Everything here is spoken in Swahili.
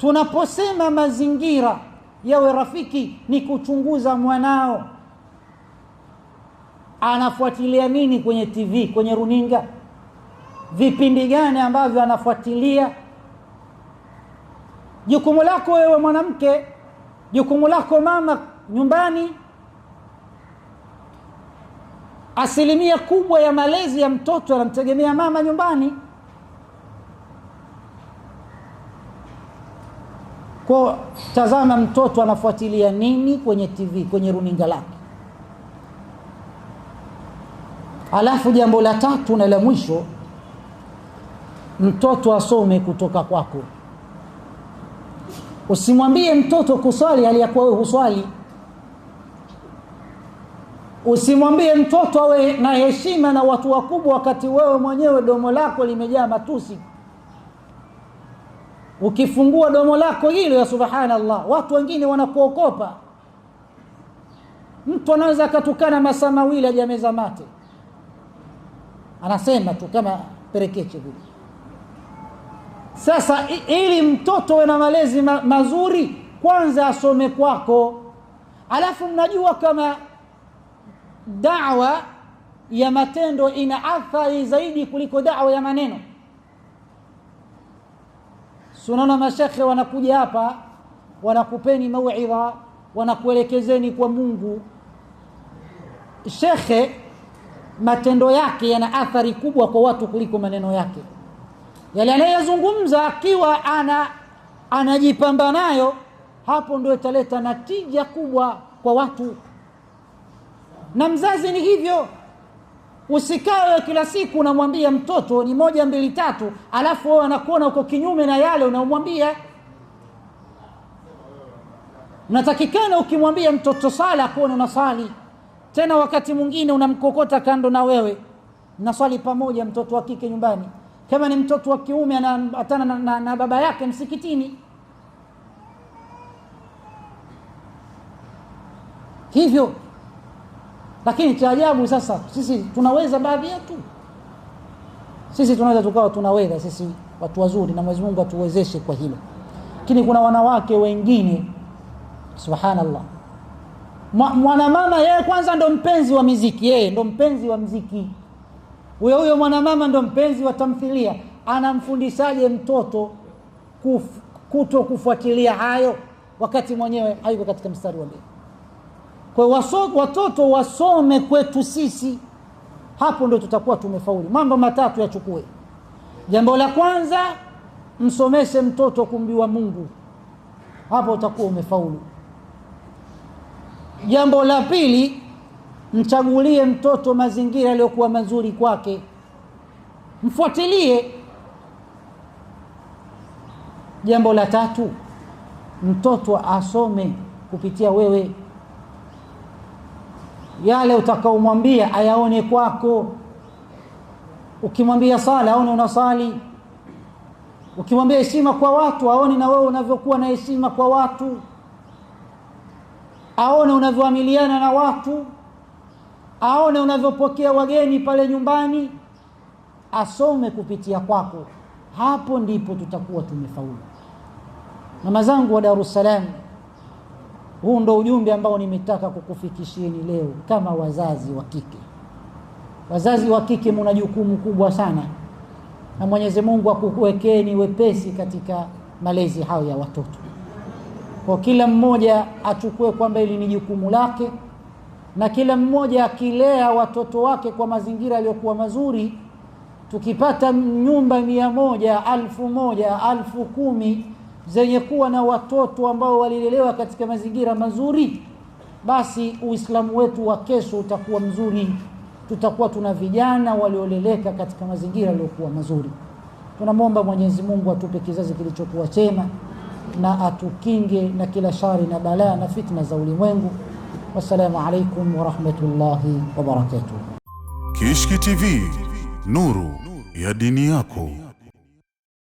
Tunaposema mazingira yawe rafiki, ni kuchunguza mwanao anafuatilia nini kwenye TV, kwenye runinga, vipindi gani ambavyo anafuatilia. Jukumu lako wewe mwanamke, jukumu lako mama nyumbani. Asilimia kubwa ya malezi ya mtoto anamtegemea mama nyumbani. Kwa tazama mtoto anafuatilia nini kwenye TV, kwenye runinga lake. Alafu jambo la tatu na la mwisho, mtoto asome kutoka kwako. Usimwambie mtoto kuswali aliyakuwa wewe huswali. Usimwambie mtoto awe na heshima na watu wakubwa wakati wewe mwenyewe domo lako limejaa matusi. Ukifungua domo lako hilo, ya subhanallah, watu wengine wanakuokopa. Mtu anaweza akatukana masaa mawili hajameza mate, anasema tu kama perekeche vile. Sasa ili mtoto awe na malezi mazuri, kwanza asome kwako. Alafu mnajua kama da'wa ya matendo ina athari zaidi kuliko da'wa ya maneno. Sunana mashekhe wanakuja hapa, wanakupeni mauidha, wanakuelekezeni kwa Mungu. Shekhe matendo yake yana athari kubwa kwa watu kuliko maneno yake. Yale anayozungumza akiwa anajipamba nayo, hapo ndio italeta natija kubwa kwa watu. Na mzazi ni hivyo. Usikawe kila siku unamwambia mtoto ni 1 2 3, alafu wewe anakuona uko kinyume na yale unamwambia. Natakikana ukimwambia mtoto sala, kuona unasali. Tena wakati mwingine unamkokota kando na wewe, mnaswali pamoja mtoto wa kike nyumbani. Kama ni mtoto wa kiume anaatana na baba yake msikitini. Hivyo. Lakini cha ajabu sasa, sisi tunaweza, baadhi yetu sisi tunaweza tukawa tunaweza, sisi watu wazuri, na Mwenyezi Mungu atuwezeshe kwa hilo. Lakini kuna wanawake wengine subhanallah, mwanamama yeye kwanza ndo mpenzi wa muziki, yeye ndo mpenzi wa muziki. Huyo mwanamama ndo mpenzi wa tamthilia. Anamfundishaje mtoto kuto kufuatilia hayo wakati mwenyewe hayuko katika mstari wa mbele? Kwa watoto wasome kwetu sisi, hapo ndio tutakuwa tumefaulu. Mambo matatu yachukue. Jambo la kwanza, msomeshe mtoto kumjua Mungu, hapo utakuwa umefaulu. Jambo la pili, mchagulie mtoto mazingira yaliyokuwa mazuri kwake, mfuatilie. Jambo la tatu, mtoto asome kupitia wewe. Yale utakaomwambia ayaone kwako. Ukimwambia sala, aone unasali. Ukimwambia heshima kwa watu, aone na wewe unavyokuwa na heshima kwa watu. Aone unavyoamiliana na watu. Aone unavyopokea wageni pale nyumbani. Asome kupitia kwako. Hapo ndipo tutakuwa tumefaulu. Mama zangu wa Dar es Salaam, huu ndo ujumbe ambao nimetaka kukufikishieni leo kama wazazi wa kike. Wazazi wa kike mna jukumu kubwa sana, na Mwenyezi Mungu akukuwekeni wepesi katika malezi hayo ya watoto. Kwa kila mmoja achukue kwamba hili ni jukumu lake, na kila mmoja akilea watoto wake kwa mazingira yaliyokuwa mazuri. Tukipata nyumba 100, 1000, 10,000 zenye kuwa na watoto ambao walilelewa katika mazingira mazuri, basi Uislamu wetu wa kesho utakuwa mzuri. Tutakuwa tuna vijana walioleleka katika mazingira yaliyokuwa mazuri. Tunamwomba Mwenyezi Mungu atupe kizazi kilichokuwa chema, na atukinge na kila shari na balaa na fitna za ulimwengu. Wassalamu alaikum wa rahmatullahi wa barakatuh. Kishki TV, nuru ya dini yako.